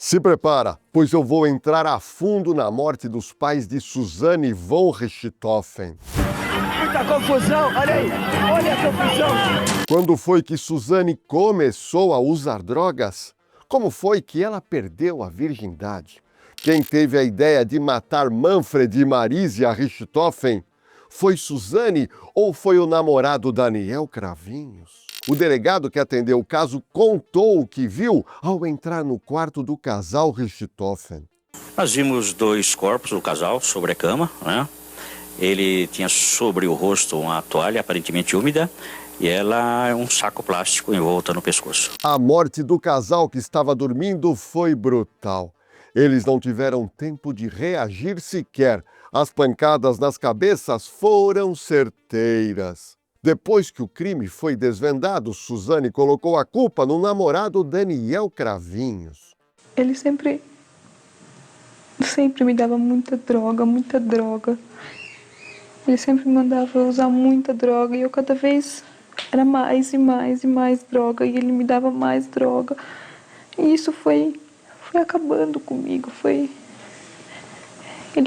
Se prepara, pois eu vou entrar a fundo na morte dos pais de Suzanne von Richthofen. Muita confusão, olha aí, olha a confusão. Quando foi que Suzanne começou a usar drogas? Como foi que ela perdeu a virgindade? Quem teve a ideia de matar Manfred e Marisia Richthofen? Foi Suzanne ou foi o namorado Daniel Cravinhos? O delegado que atendeu o caso contou o que viu ao entrar no quarto do casal Richthofen. Nós vimos dois corpos do casal sobre a cama, né? Ele tinha sobre o rosto uma toalha aparentemente úmida e ela um saco plástico envolta no pescoço. A morte do casal que estava dormindo foi brutal. Eles não tiveram tempo de reagir sequer. As pancadas nas cabeças foram certeiras. Depois que o crime foi desvendado, Suzanne colocou a culpa no namorado Daniel Cravinhos. Ele sempre me dava muita droga. Ele sempre me mandava eu usar muita droga e eu cada vez era mais e mais droga e ele me dava mais droga. E isso foi acabando comigo, Ele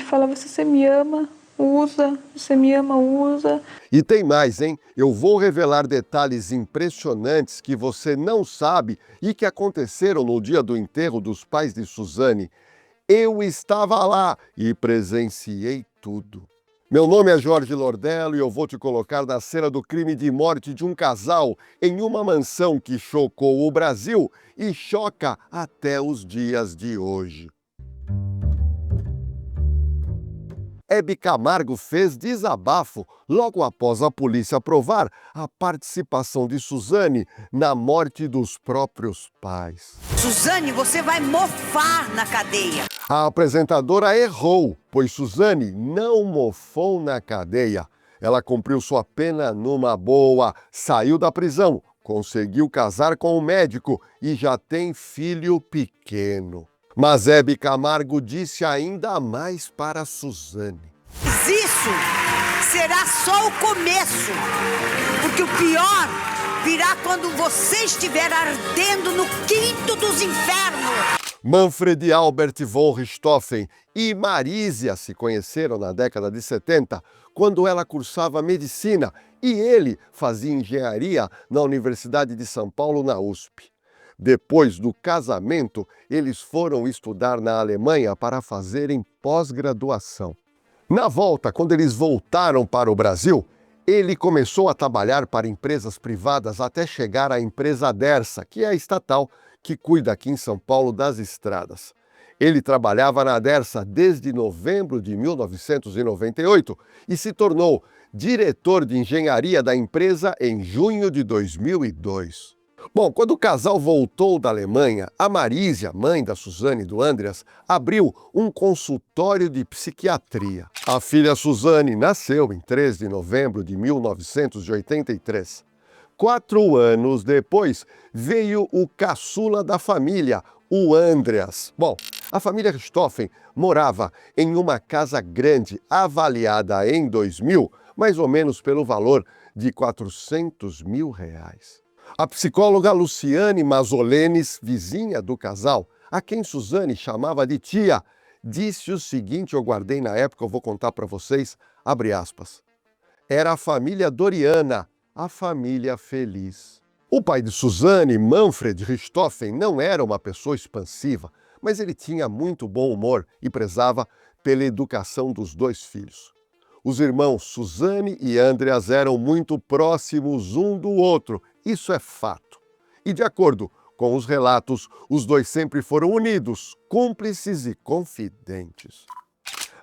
falava, se você me ama, usa, se você me ama, usa. E tem mais, hein? Eu vou revelar detalhes impressionantes que você não sabe e que aconteceram no dia do enterro dos pais de Suzanne. Eu estava lá e presenciei tudo. Meu nome é Jorge Lordello e eu vou te colocar na cena do crime de morte de um casal em uma mansão que chocou o Brasil e choca até os dias de hoje. Hebe Camargo fez desabafo logo após a polícia provar a participação de Suzanne na morte dos próprios pais. Suzanne, você vai mofar na cadeia. A apresentadora errou, pois Suzanne não mofou na cadeia. Ela cumpriu sua pena numa boa, saiu da prisão, conseguiu casar com um médico e já tem filho pequeno. Mas Hebe Camargo disse ainda mais para Suzanne. Isso será só o começo, porque o pior virá quando você estiver ardendo no quinto dos infernos. Manfred Albert von Richthofen e Marisia se conheceram na década de 70, quando ela cursava medicina e ele fazia engenharia na Universidade de São Paulo, na USP. Depois do casamento, eles foram estudar na Alemanha para fazerem pós-graduação. Na volta, quando eles voltaram para o Brasil, ele começou a trabalhar para empresas privadas até chegar à empresa Dersa, que é a estatal que cuida aqui em São Paulo das estradas. Ele trabalhava na Dersa desde novembro de 1998 e se tornou diretor de engenharia da empresa em junho de 2002. Bom, quando o casal voltou da Alemanha, a Marisia, mãe da Suzanne e do Andreas, abriu um consultório de psiquiatria. A filha Suzanne nasceu em 3 de novembro de 1983. 4 anos depois, veio o caçula da família, o Andreas. Bom, a família Richthofen morava em uma casa grande, avaliada em 2000, mais ou menos pelo valor de R$400 mil. A psicóloga Luciane Mazolenes, vizinha do casal, a quem Suzanne chamava de tia, disse o seguinte, eu guardei na época, eu vou contar para vocês, abre aspas. Era a família Doriana, a família feliz. O pai de Suzanne, Manfred Richthofen, não era uma pessoa expansiva, mas ele tinha muito bom humor e prezava pela educação dos 2 filhos. Os irmãos Suzanne e Andreas eram muito próximos um do outro, isso é fato. E de acordo com os relatos, os 2 sempre foram unidos, cúmplices e confidentes.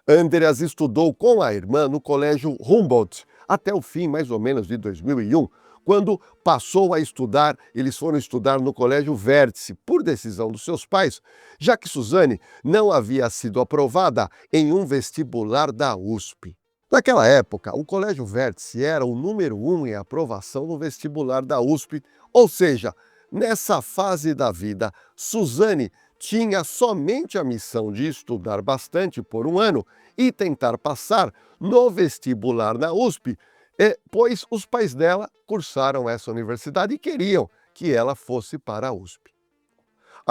Andreas estudou com a irmã no colégio Humboldt até o fim, mais ou menos, de 2001, quando passou a estudar, eles foram estudar no colégio Vértice, por decisão dos seus pais, já que Suzanne não havia sido aprovada em um vestibular da USP. Naquela época, o Colégio Vértice era o número 1 em aprovação no vestibular da USP, ou seja, nessa fase da vida, Suzanne tinha somente a missão de estudar bastante por 1 ano e tentar passar no vestibular na USP, pois os pais dela cursaram essa universidade e queriam que ela fosse para a USP.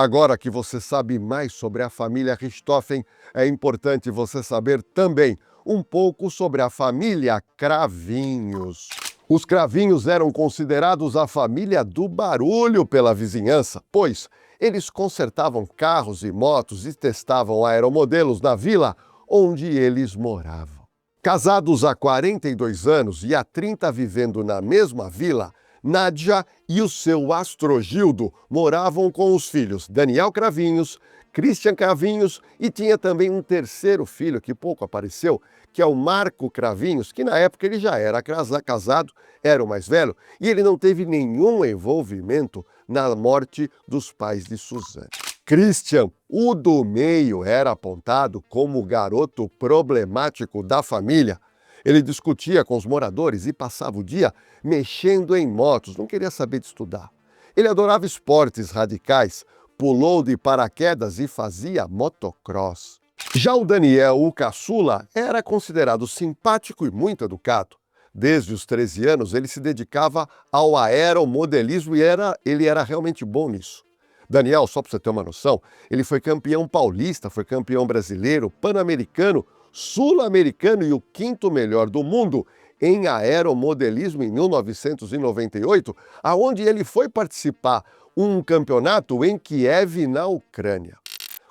Agora que você sabe mais sobre a família Richthofen, é importante você saber também um pouco sobre a família Cravinhos. Os Cravinhos eram considerados a família do barulho pela vizinhança, pois eles consertavam carros e motos e testavam aeromodelos na vila onde eles moravam. Casados há 42 anos e há 30 vivendo na mesma vila, Nádia e o seu Astrogildo moravam com os filhos Daniel Cravinhos, Christian Cravinhos e tinha também um terceiro filho que pouco apareceu, que é o Marco Cravinhos, que na época ele já era casado, era o mais velho, e ele não teve nenhum envolvimento na morte dos pais de Suzane. Christian, o do meio, era apontado como o garoto problemático da família. Ele discutia com os moradores e passava o dia mexendo em motos, não queria saber de estudar. Ele adorava esportes radicais, pulou de paraquedas e fazia motocross. Já o Daniel, o caçula, era considerado simpático e muito educado. Desde os 13 anos, ele se dedicava ao aeromodelismo e ele era realmente bom nisso. Daniel, só para você ter uma noção, ele foi campeão paulista, foi campeão brasileiro, pan-americano, sul-americano e o quinto melhor do mundo em aeromodelismo em 1998, aonde ele foi participar um campeonato em Kiev, na Ucrânia.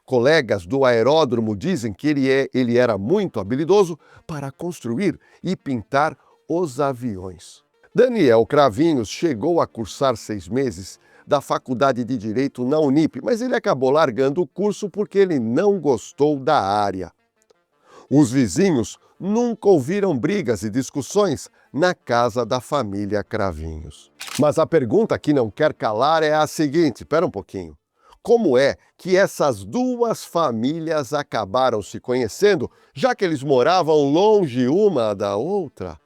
Colegas do aeródromo dizem que ele era muito habilidoso para construir e pintar os aviões. Daniel Cravinhos chegou a cursar 6 meses da Faculdade de Direito na Unip, mas ele acabou largando o curso porque ele não gostou da área. Os vizinhos nunca ouviram brigas e discussões na casa da família Cravinhos. Mas a pergunta que não quer calar é a seguinte, espera um pouquinho. Como é que essas duas famílias acabaram se conhecendo, já que eles moravam longe uma da outra?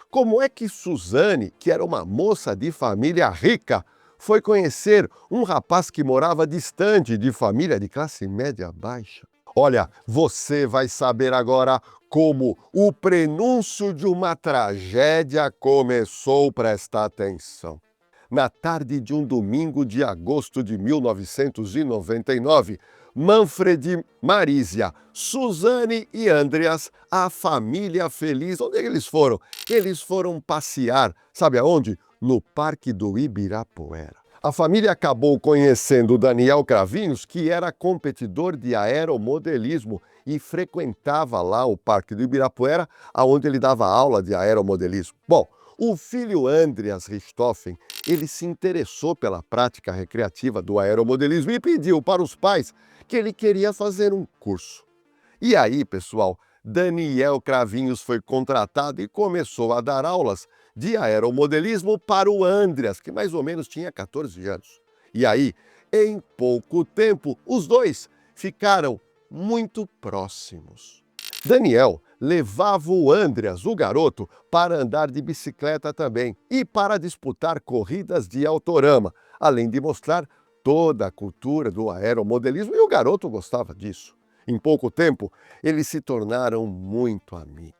Como é que Suzane, que era uma moça de família rica, foi conhecer um rapaz que morava distante de família de classe média baixa? Olha, você vai saber agora como o prenúncio de uma tragédia começou, presta atenção. Na tarde de um domingo de agosto de 1999, Manfred, Marísia, Suzane e Andreas, a família feliz, onde é que eles foram? Eles foram passear, sabe aonde? No Parque do Ibirapuera. A família acabou conhecendo Daniel Cravinhos, que era competidor de aeromodelismo e frequentava lá o Parque do Ibirapuera, onde ele dava aula de aeromodelismo. Bom, o filho Andreas Richthofen, ele se interessou pela prática recreativa do aeromodelismo e pediu para os pais que ele queria fazer um curso. E aí, pessoal, Daniel Cravinhos foi contratado e começou a dar aulas de aeromodelismo para o Andreas, que mais ou menos tinha 14 anos. E aí, em pouco tempo, os dois ficaram muito próximos. Daniel levava o Andreas, o garoto, para andar de bicicleta também e para disputar corridas de autorama, além de mostrar toda a cultura do aeromodelismo, e o garoto gostava disso. Em pouco tempo, eles se tornaram muito amigos.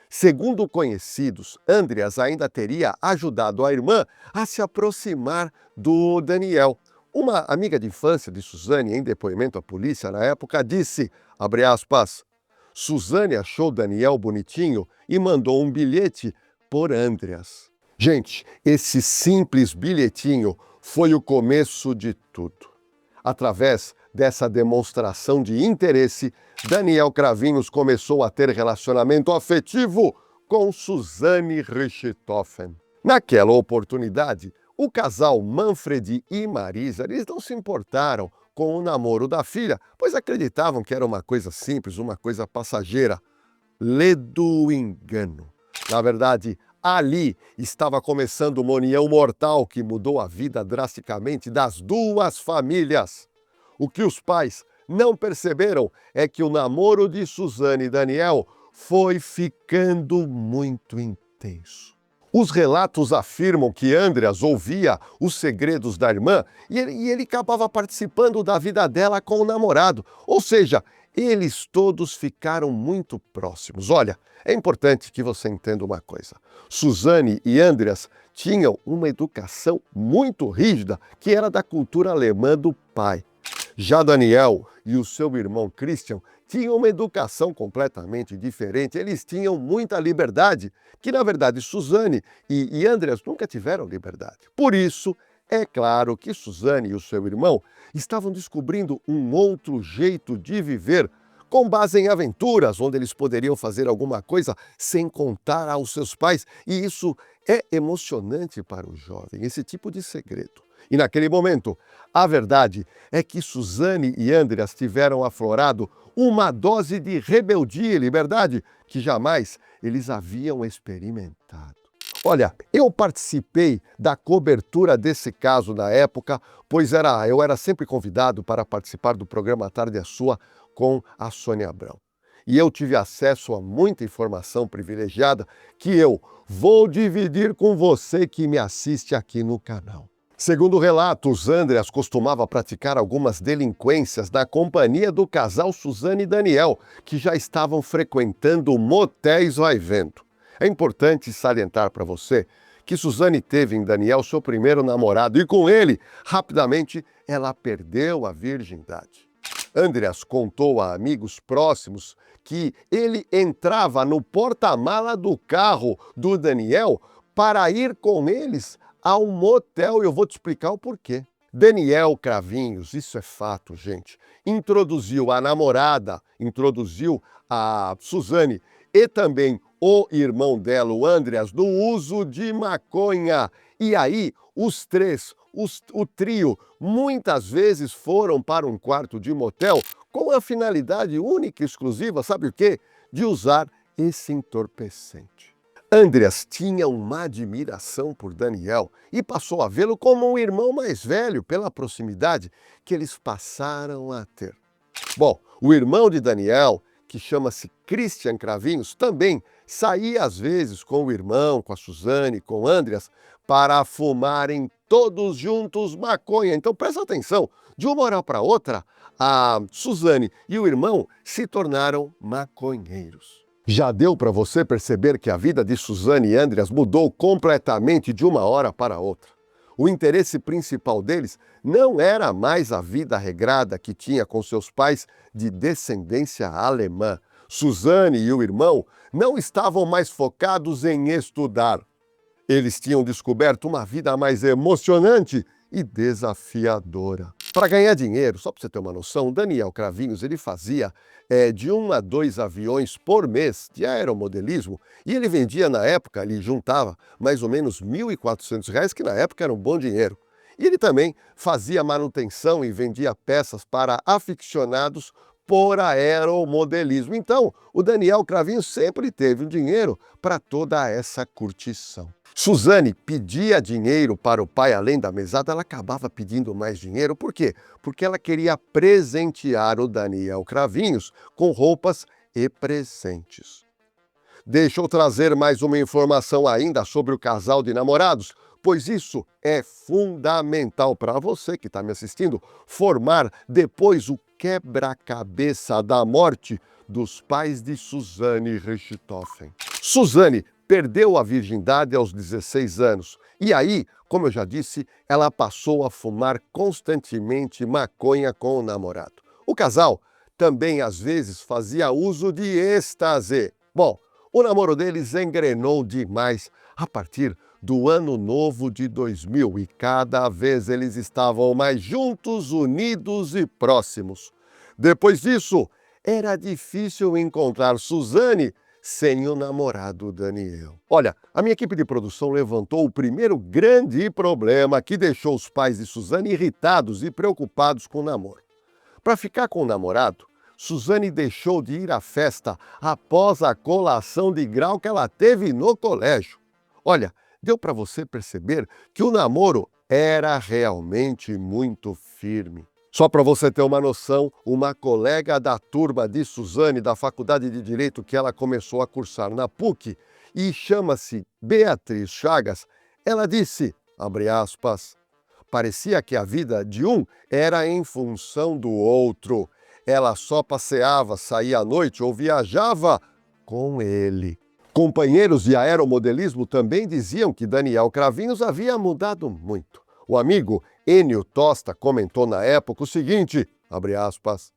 Segundo conhecidos, Andreas ainda teria ajudado a irmã a se aproximar do Daniel. Uma amiga de infância de Suzane, em depoimento à polícia na época, disse, abre aspas, Suzane achou Daniel bonitinho e mandou um bilhete por Andreas. Gente, esse simples bilhetinho foi o começo de tudo. Através dessa demonstração de interesse, Daniel Cravinhos começou a ter relacionamento afetivo com Suzane Richthofen. Naquela oportunidade, o casal Manfred e Marisa, eles não se importaram com o namoro da filha, pois acreditavam que era uma coisa simples, uma coisa passageira. Ledo engano. Na verdade, ali estava começando uma união mortal que mudou a vida drasticamente das duas famílias. O que os pais não perceberam é que o namoro de Suzane e Daniel foi ficando muito intenso. Os relatos afirmam que Andreas ouvia os segredos da irmã e ele acabava participando da vida dela com o namorado. Ou seja, eles todos ficaram muito próximos. Olha, é importante que você entenda uma coisa. Suzane e Andreas tinham uma educação muito rígida, que era da cultura alemã do pai. Já Daniel e o seu irmão Christian tinham uma educação completamente diferente. Eles tinham muita liberdade, que na verdade Suzane e Andreas nunca tiveram liberdade. Por isso, é claro que Suzane e o seu irmão estavam descobrindo um outro jeito de viver, com base em aventuras, onde eles poderiam fazer alguma coisa sem contar aos seus pais. E isso é emocionante para o jovem, esse tipo de segredo. E naquele momento, a verdade é que Suzane e Andreas tiveram aflorado uma dose de rebeldia e liberdade que jamais eles haviam experimentado. Olha, eu participei da cobertura desse caso na época, pois eu era sempre convidado para participar do programa Tarde é Sua com a Sônia Abrão. E eu tive acesso a muita informação privilegiada que eu vou dividir com você que me assiste aqui no canal. Segundo relatos, Andreas costumava praticar algumas delinquências na companhia do casal Suzane e Daniel, que já estavam frequentando motéis vai vendo. É importante salientar para você que Suzane teve em Daniel seu primeiro namorado e com ele, rapidamente, ela perdeu a virgindade. Andreas contou a amigos próximos que ele entrava no porta-mala do carro do Daniel para ir com eles ao motel, e eu vou te explicar o porquê. Daniel Cravinhos, isso é fato, gente, introduziu a namorada, introduziu a Suzane e também o irmão dela, o Andreas, no uso de maconha. E aí, os três, o trio, muitas vezes foram para um quarto de motel com a finalidade única e exclusiva, sabe o quê? De usar esse entorpecente. Andreas tinha uma admiração por Daniel e passou a vê-lo como um irmão mais velho pela proximidade que eles passaram a ter. Bom, o irmão de Daniel, que chama-se Christian Cravinhos, também saía às vezes com o irmão, com a Suzane, com o Andreas, para fumarem todos juntos maconha. Então presta atenção, de uma hora para outra, a Suzane e o irmão se tornaram maconheiros. Já deu para você perceber que a vida de Suzane e Andreas mudou completamente de uma hora para outra. O interesse principal deles não era mais a vida regrada que tinha com seus pais de descendência alemã. Suzane e o irmão não estavam mais focados em estudar. Eles tinham descoberto uma vida mais emocionante e desafiadora. Para ganhar dinheiro, só para você ter uma noção, Daniel Cravinhos ele fazia de 1 a 2 aviões por mês de aeromodelismo e ele vendia na época, ele juntava mais ou menos R$ 1.400, que na época era um bom dinheiro. E ele também fazia manutenção e vendia peças para aficionados por aeromodelismo. Então, o Daniel Cravinhos sempre teve o dinheiro para toda essa curtição. Suzane pedia dinheiro para o pai além da mesada, ela acabava pedindo mais dinheiro. Por quê? Porque ela queria presentear o Daniel Cravinhos com roupas e presentes. Deixa eu trazer mais uma informação ainda sobre o casal de namorados, pois isso é fundamental para você que está me assistindo formar depois o quebra-cabeça da morte dos pais de Suzane Richthofen. Suzane perdeu a virgindade aos 16 anos e aí, como eu já disse, ela passou a fumar constantemente maconha com o namorado. O casal também às vezes fazia uso de êxtase. Bom, o namoro deles engrenou demais a partir do ano novo de 2000 e cada vez eles estavam mais juntos, unidos e próximos. Depois disso, era difícil encontrar Suzane sem o namorado Daniel. Olha, a minha equipe de produção levantou o primeiro grande problema que deixou os pais de Suzane irritados e preocupados com o namoro. Para ficar com o namorado, Suzane deixou de ir à festa após a colação de grau que ela teve no colégio. Olha, deu para você perceber que o namoro era realmente muito firme. Só para você ter uma noção, uma colega da turma de Suzane, da Faculdade de Direito que ela começou a cursar na PUC, e chama-se Beatriz Chagas, ela disse, abre aspas, parecia que a vida de um era em função do outro. ela só passeava, saía à noite ou viajava com ele. Companheiros de aeromodelismo também diziam que Daniel Cravinhos havia mudado muito. O amigo Enio Tosta comentou na época o seguinte, abre aspas,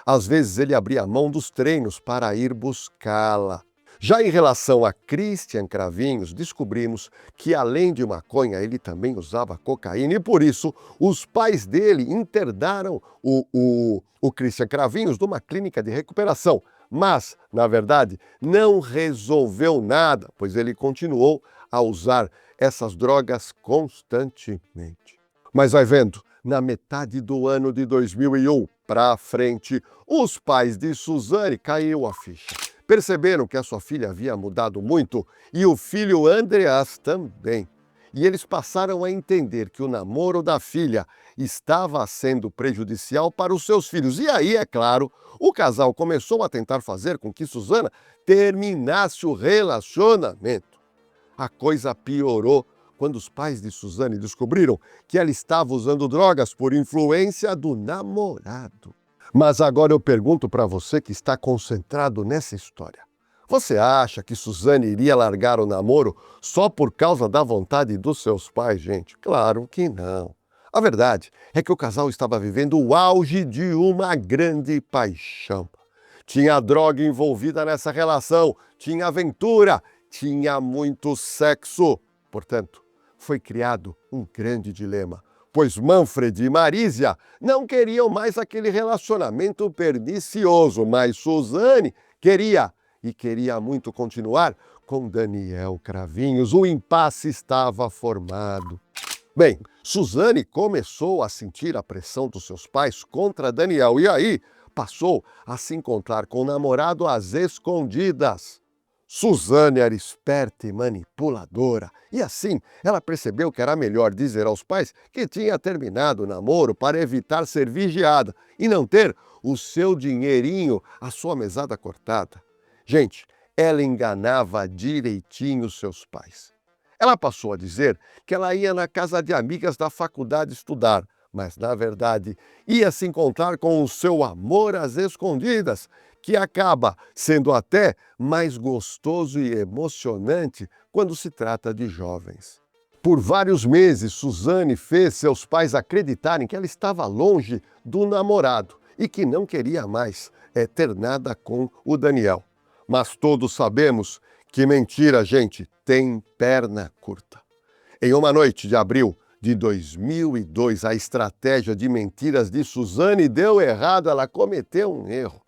às vezes ele abria mão dos treinos para ir buscá-la. Já em relação a Christian Cravinhos, descobrimos que além de maconha, ele também usava cocaína e por isso os pais dele internaram o Christian Cravinhos numa clínica de recuperação. Mas, na verdade, não resolveu nada, pois ele continuou a usar essas drogas constantemente. Mas vai vendo, na metade do ano de 2001 para frente, os pais de Suzane caiu a ficha. Perceberam que a sua filha havia mudado muito e o filho Andreas também. E eles passaram a entender que o namoro da filha estava sendo prejudicial para os seus filhos. E aí, é claro, o casal começou a tentar fazer com que Suzana terminasse o relacionamento. A coisa piorou quando os pais de Suzane descobriram que ela estava usando drogas por influência do namorado. Mas agora eu pergunto para você que está concentrado nessa história. Você acha que Suzane iria largar o namoro só por causa da vontade dos seus pais, gente? Claro que não. A verdade é que o casal estava vivendo o auge de uma grande paixão. Tinha droga envolvida nessa relação, tinha aventura, tinha muito sexo. Portanto, foi criado um grande dilema, pois Manfred e Marísia não queriam mais aquele relacionamento pernicioso, mas Suzane queria, e queria muito continuar, com Daniel Cravinhos. O impasse estava formado. Bem, Suzane começou a sentir a pressão dos seus pais contra Daniel e aí passou a se encontrar com o namorado às escondidas. Suzane era esperta e manipuladora, e assim ela percebeu que era melhor dizer aos pais que tinha terminado o namoro para evitar ser vigiada e não ter o seu dinheirinho, a sua mesada cortada. Gente, ela enganava direitinho seus pais. Ela passou a dizer que ela ia na casa de amigas da faculdade estudar, mas, na verdade, ia se encontrar com o seu amor às escondidas, que acaba sendo até mais gostoso e emocionante quando se trata de jovens. Por vários meses, Suzane fez seus pais acreditarem que ela estava longe do namorado e que não queria mais ter nada com o Daniel. Mas todos sabemos que mentira, gente, tem perna curta. Em uma noite de abril de 2002, a estratégia de mentiras de Suzane deu errado, ela cometeu um erro.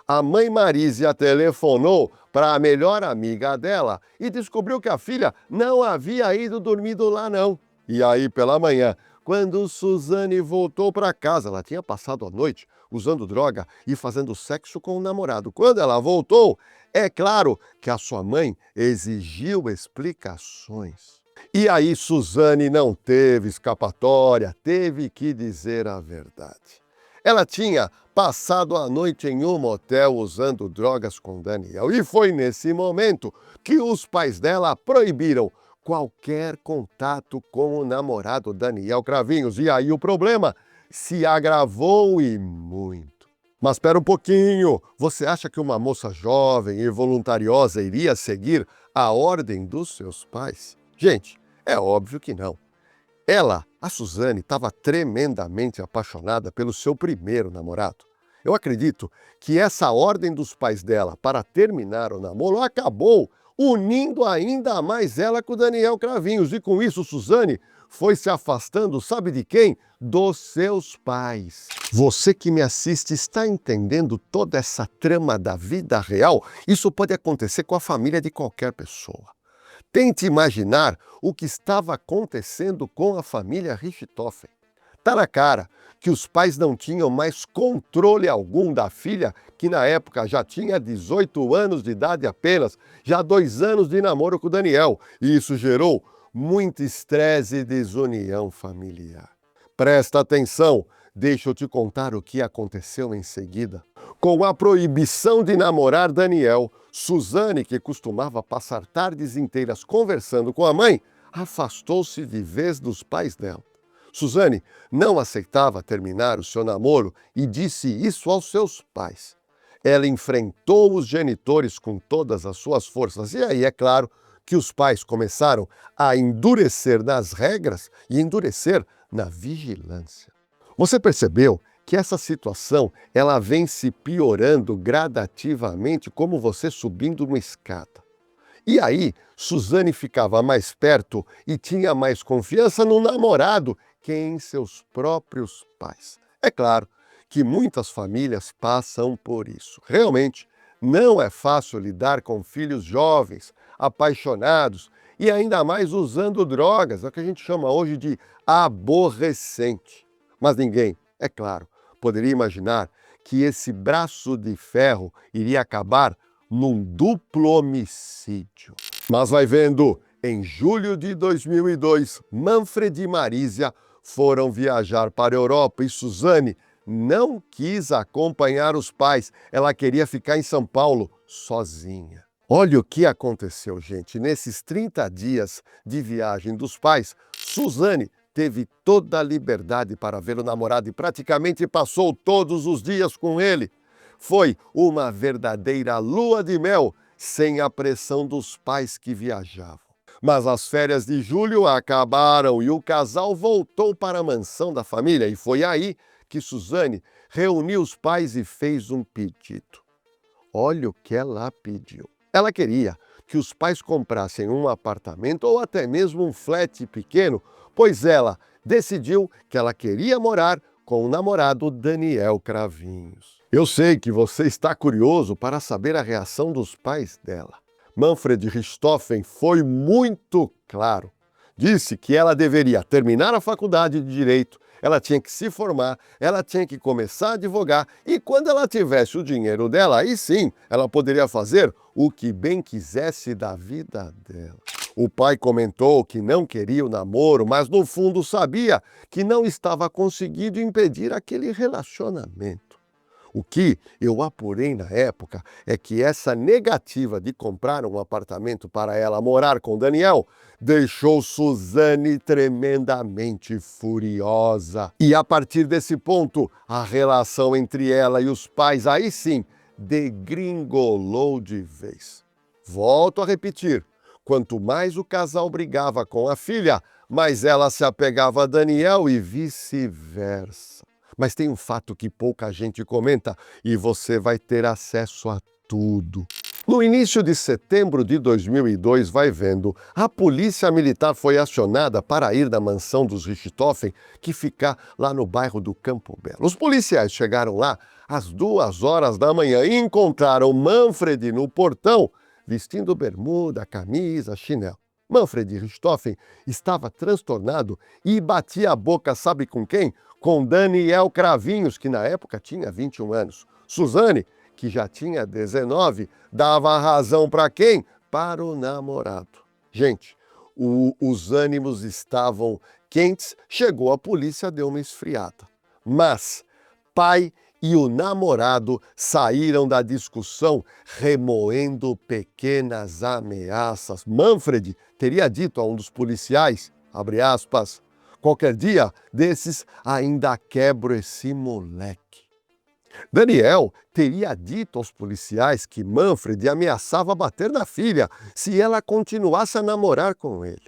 A mãe Marísia telefonou para a melhor amiga dela e descobriu que a filha não havia ido dormido lá não. E aí, pela manhã, quando Suzane voltou para casa, ela tinha passado a noite usando droga e fazendo sexo com o namorado. Quando ela voltou, é claro que a sua mãe exigiu explicações. E aí Suzane não teve escapatória, teve que dizer a verdade. Ela tinha passado a noite em um motel usando drogas com Daniel. E foi nesse momento que os pais dela proibiram qualquer contato com o namorado Daniel Cravinhos. E aí o problema se agravou e muito. Mas espera um pouquinho, você acha que uma moça jovem e voluntariosa iria seguir a ordem dos seus pais? Gente, é óbvio que não. Ela, a Suzane, estava tremendamente apaixonada pelo seu primeiro namorado. Eu acredito que essa ordem dos pais dela para terminar o namoro acabou unindo ainda mais ela com o Daniel Cravinhos. E com isso, Suzane foi se afastando, sabe de quem? Dos seus pais. Você que me assiste está entendendo toda essa trama da vida real? Isso pode acontecer com a família de qualquer pessoa. Tente imaginar o que estava acontecendo com a família Richthofen. Está na cara que os pais não tinham mais controle algum da filha, que na época já tinha 18 anos de idade apenas, já 2 anos de namoro com o Daniel. E isso gerou muito estresse e desunião familiar. Presta atenção, deixa eu te contar o que aconteceu em seguida. Com a proibição de namorar Daniel, Suzane, que costumava passar tardes inteiras conversando com a mãe, afastou-se de vez dos pais dela. Suzane não aceitava terminar o seu namoro e disse isso aos seus pais. Ela enfrentou os genitores com todas as suas forças. E aí, é claro, que os pais começaram a endurecer nas regras e endurecer na vigilância. Você percebeu que essa situação ela vem se piorando gradativamente, como você subindo uma escada. E aí, Suzane ficava mais perto e tinha mais confiança no namorado que em seus próprios pais. É claro que muitas famílias passam por isso. Realmente, não é fácil lidar com filhos jovens, apaixonados e ainda mais usando drogas, é o que a gente chama hoje de aborrecente. Mas ninguém, é claro, poderia imaginar que esse braço de ferro iria acabar num duplo homicídio. Mas vai vendo, em julho de 2002, Manfred e Marísia foram viajar para a Europa e Suzane não quis acompanhar os pais. Ela queria ficar em São Paulo sozinha. Olha o que aconteceu, gente. Nesses 30 dias de viagem dos pais, Suzane teve toda a liberdade para ver o namorado e praticamente passou todos os dias com ele. Foi uma verdadeira lua de mel, sem a pressão dos pais que viajavam. Mas as férias de julho acabaram e o casal voltou para a mansão da família. E foi aí que Suzane reuniu os pais e fez um pedido. Olha o que ela pediu. Ela queria que os pais comprassem um apartamento ou até mesmo um flat pequeno, pois ela decidiu que ela queria morar com o namorado Daniel Cravinhos. Eu sei que você está curioso para saber a reação dos pais dela. Manfred Richthofen foi muito claro. Disse que ela deveria terminar a faculdade de Direito, ela tinha que se formar, ela tinha que começar a advogar e quando ela tivesse o dinheiro dela, aí sim, ela poderia fazer o que bem quisesse da vida dela. O pai comentou que não queria o namoro, mas no fundo sabia que não estava conseguindo impedir aquele relacionamento. O que eu apurei na época é que essa negativa de comprar um apartamento para ela morar com Daniel deixou Suzane tremendamente furiosa. E a partir desse ponto, a relação entre ela e os pais, aí sim, degringolou de vez. Volto a repetir, quanto mais o casal brigava com a filha, mais ela se apegava a Daniel e vice-versa. Mas tem um fato que pouca gente comenta e você vai ter acesso a tudo. No início de setembro de 2002, vai vendo, a polícia militar foi acionada para ir na mansão dos Richthofen, que fica lá no bairro do Campo Belo. Os policiais chegaram lá às 2h da manhã e encontraram Manfred no portão, vestindo bermuda, camisa, chinelo. Manfred Richthofen estava transtornado e batia a boca, sabe com quem? Com Daniel Cravinhos, que na época tinha 21 anos. Suzane, que já tinha 19, dava razão para quem? Para o namorado. Gente, os ânimos estavam quentes, chegou a polícia, deu uma esfriada. Mas pai e o namorado saíram da discussão remoendo pequenas ameaças. Manfred teria dito a um dos policiais, abre aspas, qualquer dia desses ainda quebro esse moleque. Daniel teria dito aos policiais que Manfred ameaçava bater na filha se ela continuasse a namorar com ele.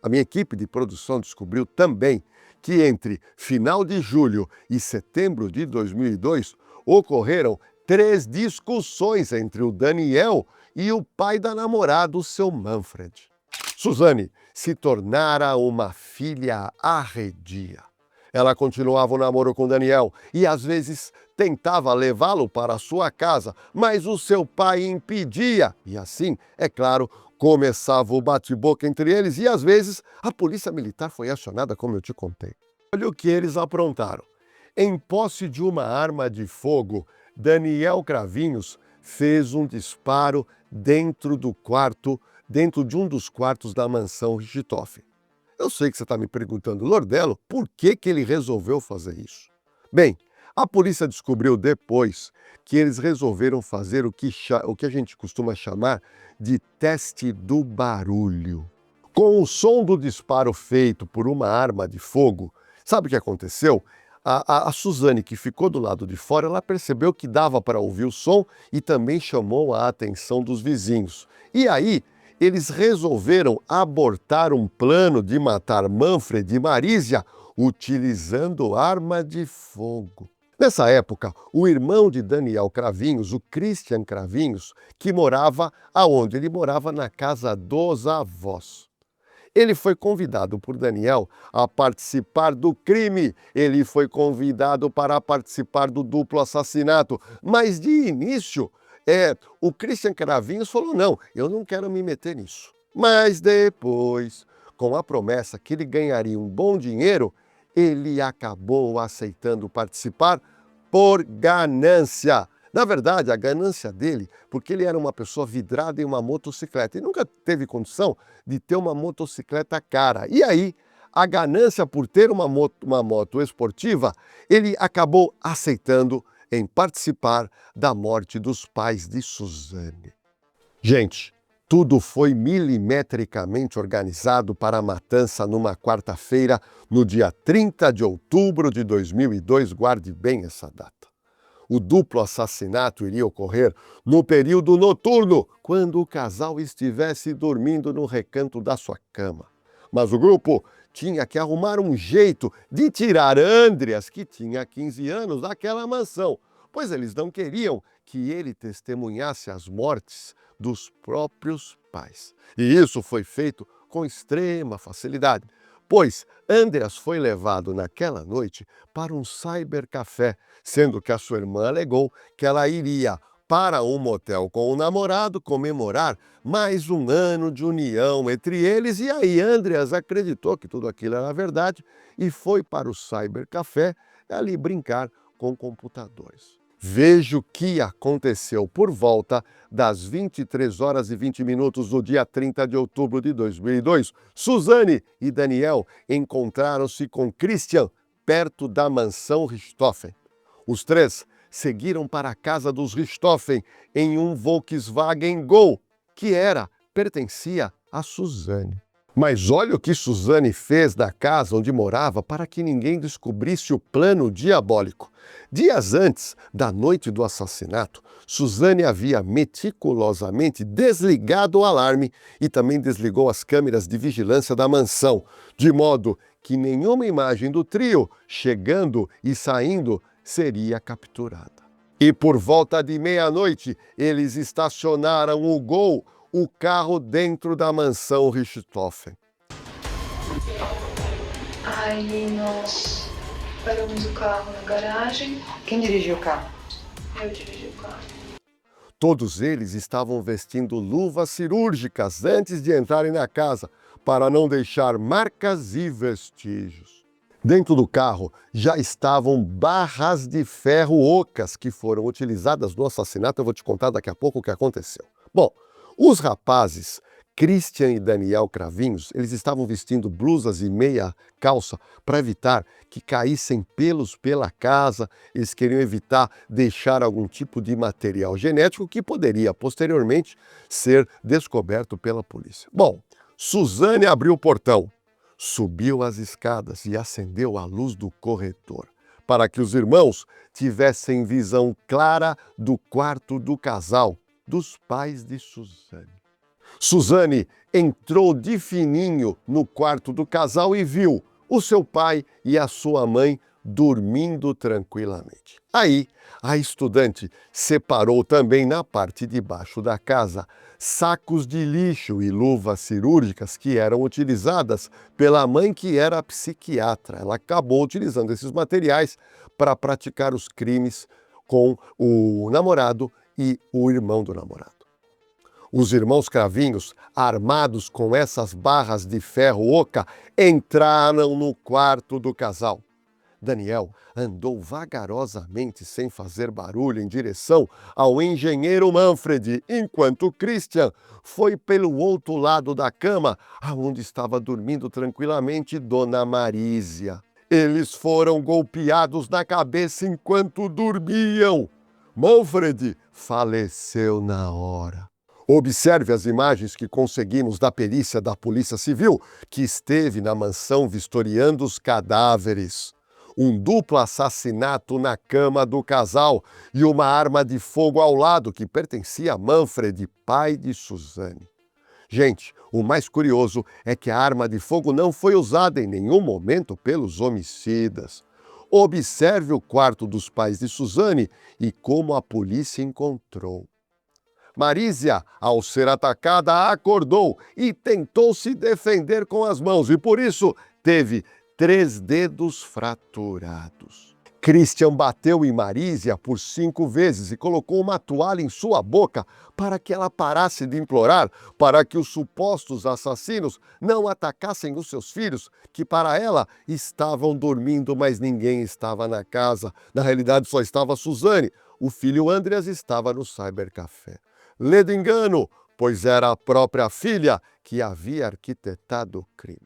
A minha equipe de produção descobriu também que entre final de julho e setembro de 2002 ocorreram 3 discussões entre o Daniel e o pai da namorada, o seu Manfred. Suzane se tornara uma filha arredia. Ela continuava o namoro com Daniel e às vezes tentava levá-lo para sua casa, mas o seu pai impedia. E assim, é claro, começava o bate-boca entre eles e às vezes a polícia militar foi acionada, como eu te contei. Olha o que eles aprontaram. Em posse de uma arma de fogo, Daniel Cravinhos fez um disparo dentro de um dos quartos da mansão Richthofen. Eu sei que você está me perguntando, Lordelo, por que ele resolveu fazer isso? Bem, a polícia descobriu depois que eles resolveram fazer o que a gente costuma chamar de teste do barulho. Com o som do disparo feito por uma arma de fogo, Sabe o que aconteceu? A Suzane, que ficou do lado de fora, ela percebeu que dava para ouvir o som e também chamou a atenção dos vizinhos. E aí, eles resolveram abortar um plano de matar Manfred e Marísia utilizando arma de fogo. Nessa época, o irmão de Daniel Cravinhos, o Christian Cravinhos, que morava aonde? Ele morava na casa dos avós. Ele foi convidado por Daniel a participar do crime. Ele foi convidado para participar do duplo assassinato. Mas de início, o Christian Cravinhos falou: não, eu não quero me meter nisso. Mas depois, com a promessa que ele ganharia um bom dinheiro, ele acabou aceitando participar por ganância. Na verdade, a ganância dele, porque ele era uma pessoa vidrada em uma motocicleta e nunca teve condição de ter uma motocicleta cara. E aí, a ganância por ter uma moto esportiva, ele acabou aceitando em participar da morte dos pais de Suzane. Gente, tudo foi milimetricamente organizado para a matança numa quarta-feira, no dia 30 de outubro de 2002, guarde bem essa data. O duplo assassinato iria ocorrer no período noturno, quando o casal estivesse dormindo no recanto da sua cama. Mas o grupo tinha que arrumar um jeito de tirar Andreas, que tinha 15 anos, daquela mansão, pois eles não queriam que ele testemunhasse as mortes dos próprios pais. E isso foi feito com extrema facilidade, pois Andreas foi levado naquela noite para um cybercafé, sendo que a sua irmã alegou que ela iria para um motel com o namorado comemorar mais um ano de união entre eles. E aí Andreas acreditou que tudo aquilo era verdade e foi para o cybercafé ali brincar com computadores. Veja o que aconteceu por volta das 23 horas e 20 minutos do dia 30 de outubro de 2002. Suzane e Daniel encontraram-se com Christian perto da mansão Richthofen. Os três seguiram para a casa dos Richthofen em um Volkswagen Gol, que pertencia a Suzane. Mas olha o que Suzane fez da casa onde morava para que ninguém descobrisse o plano diabólico. Dias antes da noite do assassinato, Suzane havia meticulosamente desligado o alarme e também desligou as câmeras de vigilância da mansão, de modo que nenhuma imagem do trio chegando e saindo seria capturada. E por volta de meia-noite, eles estacionaram o Gol, o carro, dentro da mansão Richthofen. Aí nós paramos o carro na garagem. Quem dirigiu o carro? Eu dirigi o carro. Todos eles estavam vestindo luvas cirúrgicas antes de entrarem na casa, para não deixar marcas e vestígios. Dentro do carro já estavam barras de ferro ocas que foram utilizadas no assassinato. Eu vou te contar daqui a pouco o que aconteceu. Bom, os rapazes, Christian e Daniel Cravinhos, eles estavam vestindo blusas e meia calça para evitar que caíssem pelos pela casa. Eles queriam evitar deixar algum tipo de material genético que poderia posteriormente ser descoberto pela polícia. Bom, Suzane abriu o portão, subiu as escadas e acendeu a luz do corredor, para que os irmãos tivessem visão clara do quarto do casal, dos pais de Suzane. Suzane entrou de fininho no quarto do casal e viu o seu pai e a sua mãe dormindo tranquilamente. Aí, a estudante separou também na parte de baixo da casa sacos de lixo e luvas cirúrgicas que eram utilizadas pela mãe, que era psiquiatra. Ela acabou utilizando esses materiais para praticar os crimes com o namorado e o irmão do namorado. Os irmãos Cravinhos, armados com essas barras de ferro oca, entraram no quarto do casal. Daniel andou vagarosamente, sem fazer barulho, em direção ao engenheiro Manfred, enquanto Christian foi pelo outro lado da cama, aonde estava dormindo tranquilamente Dona Marísia. Eles foram golpeados na cabeça enquanto dormiam. Manfred faleceu na hora. Observe as imagens que conseguimos da perícia da Polícia Civil, que esteve na mansão vistoriando os cadáveres. Um duplo assassinato na cama do casal e uma arma de fogo ao lado que pertencia a Manfred, pai de Suzane. Gente, o mais curioso é que a arma de fogo não foi usada em nenhum momento pelos homicidas. Observe o quarto dos pais de Suzane e como a polícia encontrou. Marísia, ao ser atacada, acordou e tentou se defender com as mãos e, por isso, teve 3 dedos fraturados. Christian bateu em Marísia por 5 vezes e colocou uma toalha em sua boca para que ela parasse de implorar para que os supostos assassinos não atacassem os seus filhos, que para ela estavam dormindo, mas ninguém estava na casa. Na realidade, só estava Suzane. O filho Andreas estava no cybercafé. Lê do engano, pois era a própria filha que havia arquitetado o crime.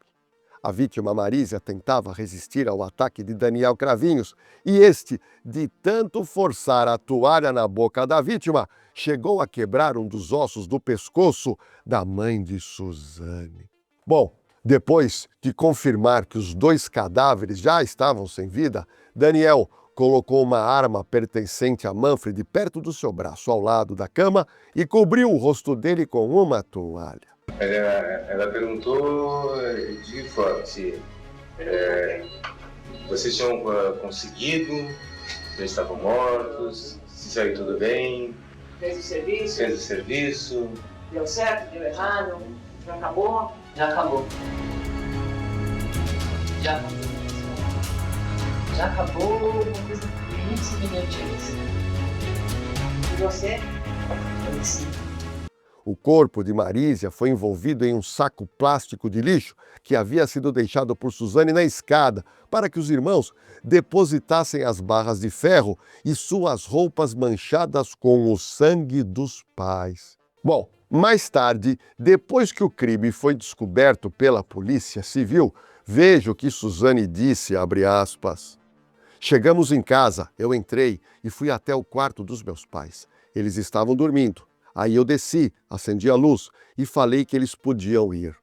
A vítima Marísia tentava resistir ao ataque de Daniel Cravinhos e este, de tanto forçar a toalha na boca da vítima, chegou a quebrar um dos ossos do pescoço da mãe de Suzane. Bom, depois de confirmar que os 2 cadáveres já estavam sem vida, Daniel colocou uma arma pertencente a Manfred perto do seu braço, ao lado da cama, e cobriu o rosto dele com uma toalha. Ela perguntou de forma se vocês tinham conseguido, já estavam mortos, se saiu tudo bem. Fez o serviço? Fez o serviço. Deu certo, deu errado? Já acabou? Já acabou. Já acabou. Já acabou uma coisa muito semelhante a isso. E você? Sim. O corpo de Marísia foi envolvido em um saco plástico de lixo que havia sido deixado por Suzane na escada para que os irmãos depositassem as barras de ferro e suas roupas manchadas com o sangue dos pais. Bom, mais tarde, depois que o crime foi descoberto pela Polícia Civil, veja o que Suzane disse, abre aspas. Chegamos em casa, eu entrei e fui até o quarto dos meus pais. Eles estavam dormindo. Aí eu desci, acendi a luz e falei que eles podiam ir.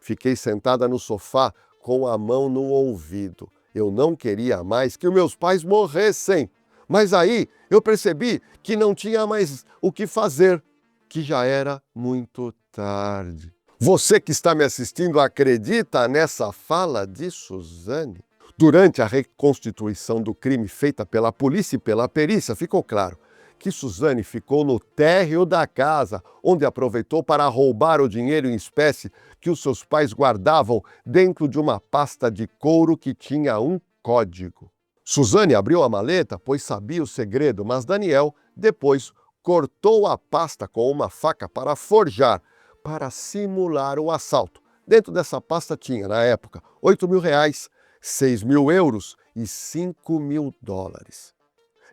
Fiquei sentada no sofá com a mão no ouvido. Eu não queria mais que os meus pais morressem. Mas aí eu percebi que não tinha mais o que fazer, que já era muito tarde. Você que está me assistindo acredita nessa fala de Suzane? Durante a reconstituição do crime feita pela polícia e pela perícia, ficou claro que Suzane ficou no térreo da casa, onde aproveitou para roubar o dinheiro em espécie que os seus pais guardavam dentro de uma pasta de couro que tinha um código. Suzane abriu a maleta, pois sabia o segredo, mas Daniel depois cortou a pasta com uma faca para forjar, para simular o assalto. Dentro dessa pasta tinha, na época, R$8.000, 6.000 euros e 5.000 dólares.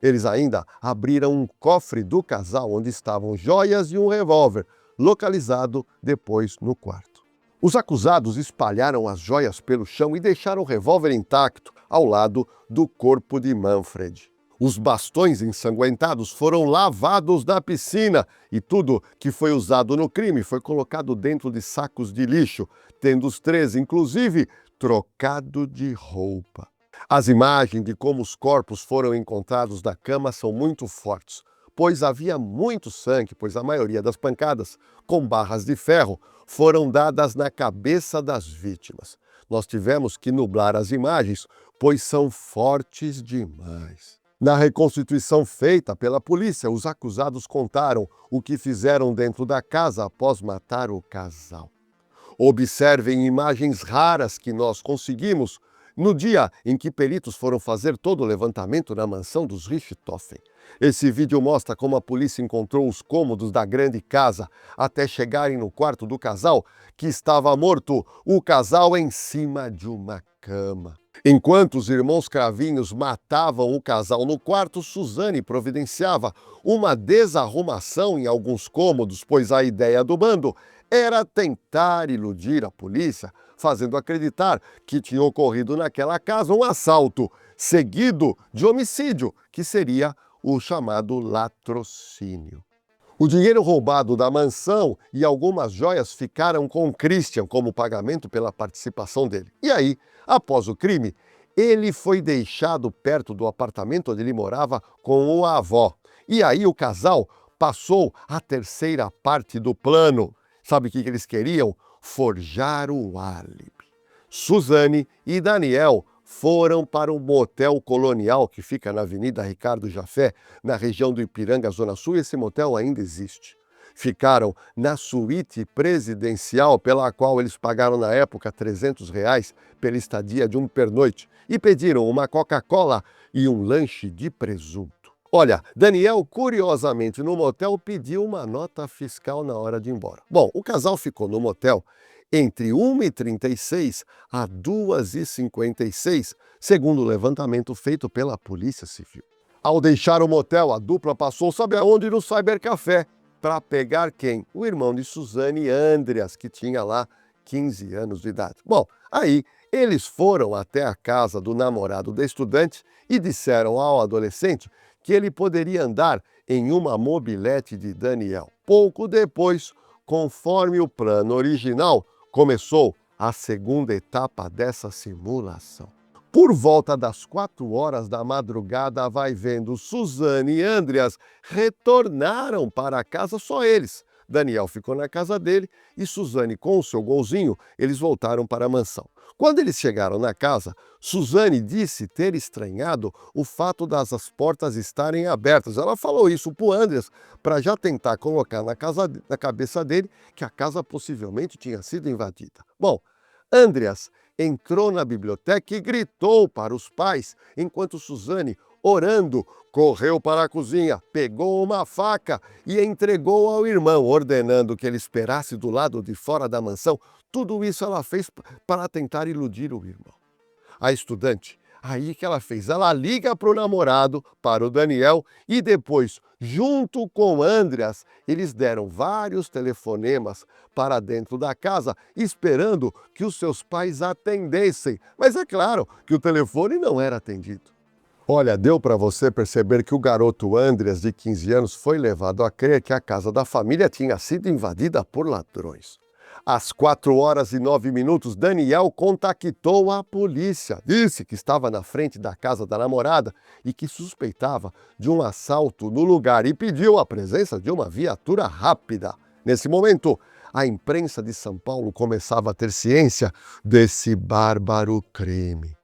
Eles ainda abriram um cofre do casal onde estavam joias e um revólver, localizado depois no quarto. Os acusados espalharam as joias pelo chão e deixaram o revólver intacto ao lado do corpo de Manfred. Os bastões ensanguentados foram lavados na piscina e tudo que foi usado no crime foi colocado dentro de sacos de lixo, tendo os 3, inclusive, trocado de roupa. As imagens de como os corpos foram encontrados na cama são muito fortes, pois havia muito sangue, pois a maioria das pancadas, com barras de ferro, foram dadas na cabeça das vítimas. Nós tivemos que nublar as imagens, pois são fortes demais. Na reconstituição feita pela polícia, os acusados contaram o que fizeram dentro da casa após matar o casal. Observem imagens raras que nós conseguimos no dia em que peritos foram fazer todo o levantamento na mansão dos Richthofen. Esse vídeo mostra como a polícia encontrou os cômodos da grande casa até chegarem no quarto do casal, que estava morto, o casal em cima de uma cama. Enquanto os irmãos Cravinhos matavam o casal no quarto, Suzane providenciava uma desarrumação em alguns cômodos, pois a ideia do bando era tentar iludir a polícia, fazendo acreditar que tinha ocorrido naquela casa um assalto, seguido de homicídio, que seria o chamado latrocínio. O dinheiro roubado da mansão e algumas joias ficaram com Christian como pagamento pela participação dele. E aí, após o crime, ele foi deixado perto do apartamento onde ele morava com a avó. E aí o casal passou a terceira parte do plano. Sabe o que eles queriam? Forjar o álibi. Suzane e Daniel foram para um motel colonial que fica na Avenida Ricardo Jafé, na região do Ipiranga, Zona Sul, e esse motel ainda existe. Ficaram na suíte presidencial, pela qual eles pagaram na época R$300 pela estadia de um pernoite, e pediram uma Coca-Cola e um lanche de presunto. Olha, Daniel, curiosamente, no motel pediu uma nota fiscal na hora de ir embora. Bom, o casal ficou no motel entre 1h36 a 2h56, segundo o levantamento feito pela Polícia Civil. Ao deixar o motel, a dupla passou, sabe aonde? No Cybercafé, para pegar quem? O irmão de Suzane, Andreas, que tinha lá 15 anos de idade. Bom, aí eles foram até a casa do namorado da estudante e disseram ao adolescente que ele poderia andar em uma mobilete de Daniel. Pouco depois, conforme o plano original, começou a segunda etapa dessa simulação. Por volta das 4 horas da madrugada, vai vendo, Suzane e Andreas retornaram para casa, só eles. Daniel ficou na casa dele e Suzane, com o seu golzinho, eles voltaram para a mansão. Quando eles chegaram na casa, Suzane disse ter estranhado o fato das as portas estarem abertas. Ela falou isso para o Andreas para já tentar colocar na cabeça dele que a casa possivelmente tinha sido invadida. Bom, Andreas entrou na biblioteca e gritou para os pais, enquanto Suzane, orando, correu para a cozinha, pegou uma faca e entregou ao irmão, ordenando que ele esperasse do lado de fora da mansão. Tudo isso ela fez para tentar iludir o irmão. A estudante, aí que ela fez? Ela liga para o namorado, para o Daniel, e depois, junto com Andreas, eles deram vários telefonemas para dentro da casa, esperando que os seus pais atendessem. Mas é claro que o telefone não era atendido. Olha, deu para você perceber que o garoto Andreas, de 15 anos, foi levado a crer que a casa da família tinha sido invadida por ladrões. Às 4h09, Daniel contactou a polícia. Disse que estava na frente da casa da namorada e que suspeitava de um assalto no lugar e pediu a presença de uma viatura rápida. Nesse momento, a imprensa de São Paulo começava a ter ciência desse bárbaro crime.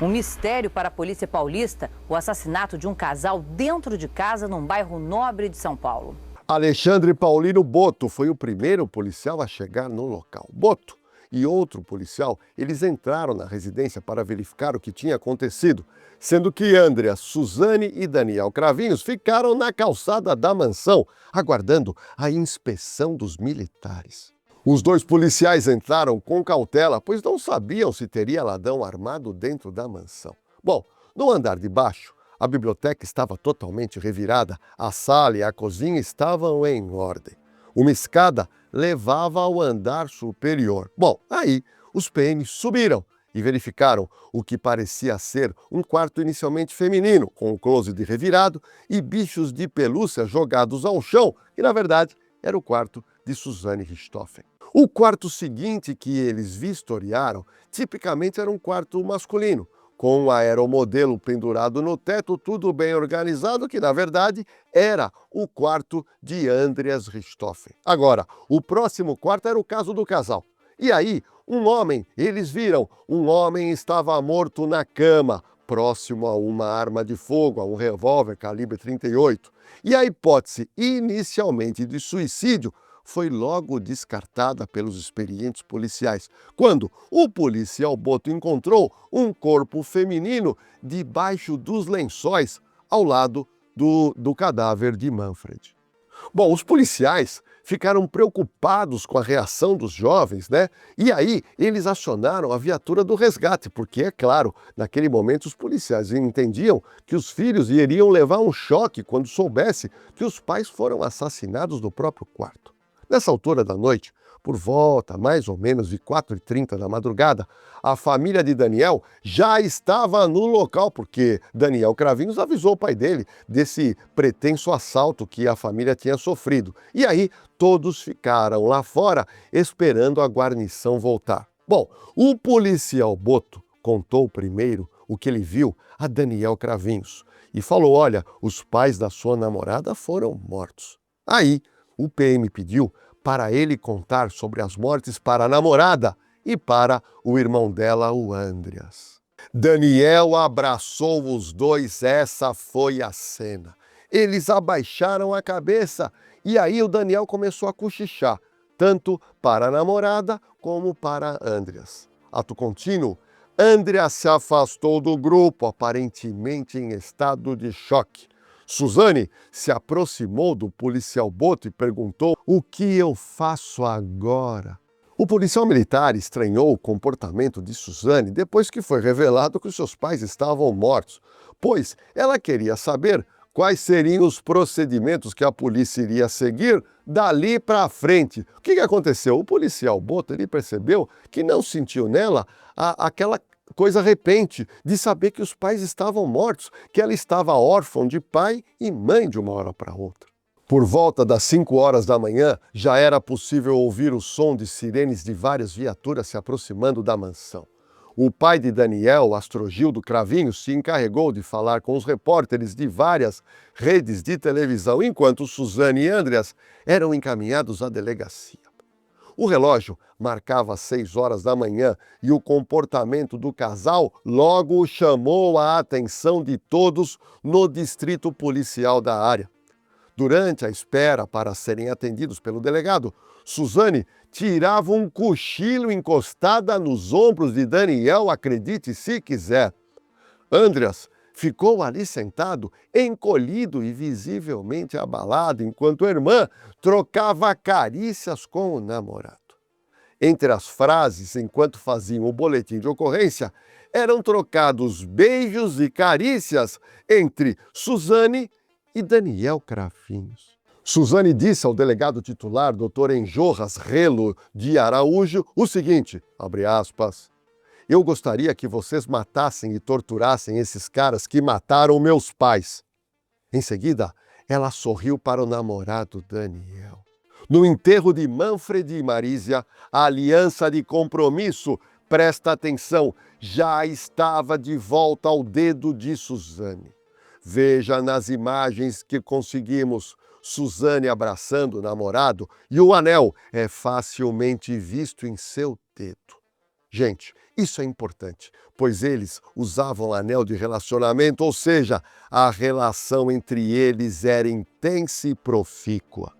Um mistério para a polícia paulista, o assassinato de um casal dentro de casa num bairro nobre de São Paulo. Alexandre Paulino Boto foi o primeiro policial a chegar no local. Boto e outro policial, eles entraram na residência para verificar o que tinha acontecido, sendo que Andreas, Suzane e Daniel Cravinhos ficaram na calçada da mansão, aguardando a inspeção dos militares. Os dois policiais entraram com cautela, pois não sabiam se teria ladrão armado dentro da mansão. Bom, no andar de baixo, a biblioteca estava totalmente revirada, a sala e a cozinha estavam em ordem. Uma escada levava ao andar superior. Bom, aí os PMs subiram e verificaram o que parecia ser um quarto inicialmente feminino, com um closet revirado e bichos de pelúcia jogados ao chão, que na verdade era o quarto de Suzane Richthofen. O quarto seguinte que eles vistoriaram, tipicamente era um quarto masculino, com um aeromodelo pendurado no teto, tudo bem organizado, que na verdade era o quarto de Andreas Richthofen. Agora, o próximo quarto era o caso do casal. E aí, eles viram, um homem estava morto na cama, próximo a uma arma de fogo, a um revólver calibre 38. E a hipótese inicialmente de suicídio foi logo descartada pelos experientes policiais, quando o policial Boto encontrou um corpo feminino debaixo dos lençóis, ao lado do cadáver de Manfred. Bom, os policiais ficaram preocupados com a reação dos jovens, né? E aí eles acionaram a viatura do resgate, porque, é claro, naquele momento os policiais entendiam que os filhos iriam levar um choque quando soubesse que os pais foram assassinados no próprio quarto. Nessa altura da noite, Por volta, mais ou menos, de 4h30 da madrugada, a família de Daniel já estava no local, porque Daniel Cravinhos avisou o pai dele desse pretenso assalto que a família tinha sofrido. E aí, todos ficaram lá fora esperando a guarnição voltar. Bom, o policial Boto contou primeiro o que ele viu a Daniel Cravinhos e falou: olha, os pais da sua namorada foram mortos. Aí, o PM pediu para ele contar sobre as mortes para a namorada e para o irmão dela, o Andreas. Daniel abraçou os dois, essa foi a cena. Eles abaixaram a cabeça e aí o Daniel começou a cochichar, tanto para a namorada como para Andreas. Ato contínuo, Andreas se afastou do grupo, aparentemente em estado de choque. Suzane se aproximou do policial Boto e perguntou: o que eu faço agora? O policial militar estranhou o comportamento de Suzane depois que foi revelado que os seus pais estavam mortos, pois ela queria saber quais seriam os procedimentos que a polícia iria seguir dali para frente. O que aconteceu? O policial Boto ele percebeu que não sentiu nela aquela coisa repente de saber que os pais estavam mortos, que ela estava órfã de pai e mãe de uma hora para outra. Por volta das 5 horas da manhã, já era possível ouvir o som de sirenes de várias viaturas se aproximando da mansão. O pai de Daniel, Astrogildo Cravinhos, se encarregou de falar com os repórteres de várias redes de televisão, enquanto Suzane e Andreas eram encaminhados à delegacia. O relógio marcava 6 horas da manhã e o comportamento do casal logo chamou a atenção de todos no distrito policial da área. Durante a espera para serem atendidos pelo delegado, Suzane tirava um cochilo encostada nos ombros de Daniel, acredite se quiser. Andreas ficou ali sentado, encolhido e visivelmente abalado, enquanto a irmã trocava carícias com o namorado. Entre as frases, enquanto faziam o boletim de ocorrência, eram trocados beijos e carícias entre Suzane e Daniel Cravinhos. Suzane disse ao delegado titular, Dr. Enjorras Relo de Araújo, o seguinte, abre aspas: eu gostaria que vocês matassem e torturassem esses caras que mataram meus pais. Em seguida, ela sorriu para o namorado Daniel. No enterro de Manfred e Marísia, a aliança de compromisso, presta atenção, já estava de volta ao dedo de Suzane. Veja nas imagens que conseguimos Suzane abraçando o namorado e o anel é facilmente visto em seu dedo. Gente, isso é importante, pois eles usavam anel de relacionamento, ou seja, a relação entre eles era intensa e profícua.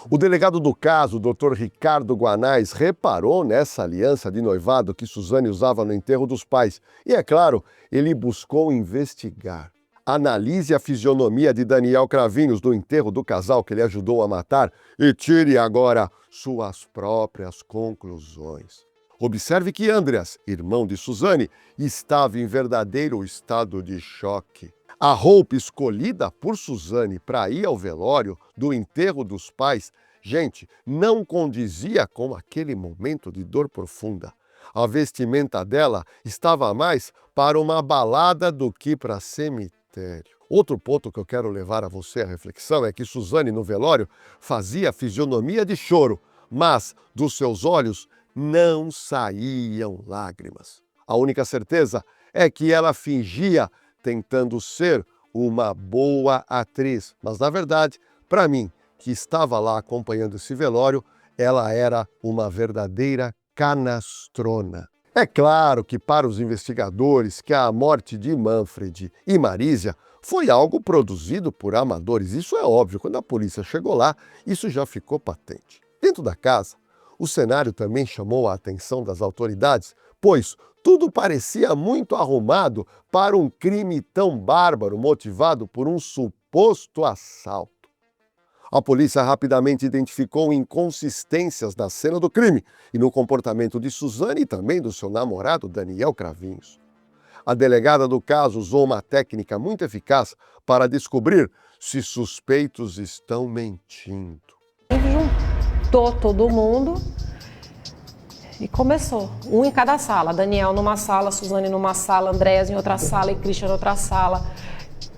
O delegado do caso, Dr. Ricardo Guanais, reparou nessa aliança de noivado que Suzane usava no enterro dos pais e, é claro, ele buscou investigar. Analise a fisionomia de Daniel Cravinhos do enterro do casal que ele ajudou a matar e tire agora suas próprias conclusões. Observe que Andreas, irmão de Suzane, estava em verdadeiro estado de choque. A roupa escolhida por Suzane para ir ao velório do enterro dos pais, gente, não condizia com aquele momento de dor profunda. A vestimenta dela estava mais para uma balada do que para cemitério. Outro ponto que eu quero levar a você à reflexão é que Suzane, no velório, fazia fisionomia de choro, mas dos seus olhos não saíam lágrimas. A única certeza é que ela fingia tentando ser uma boa atriz, mas na verdade, para mim, que estava lá acompanhando esse velório, ela era uma verdadeira canastrona. É claro que para os investigadores que a morte de Manfred e Marísia foi algo produzido por amadores. Isso é óbvio, quando a polícia chegou lá, isso já ficou patente. Dentro da casa, o cenário também chamou a atenção das autoridades, pois tudo parecia muito arrumado para um crime tão bárbaro motivado por um suposto assalto. A polícia rapidamente identificou inconsistências na cena do crime e no comportamento de Suzane e também do seu namorado Daniel Cravinhos. A delegada do caso usou uma técnica muito eficaz para descobrir se suspeitos estão mentindo. Juntou todo mundo E começou, um em cada sala, Daniel numa sala, Suzane numa sala, Andréas em outra sala e Christian em outra sala.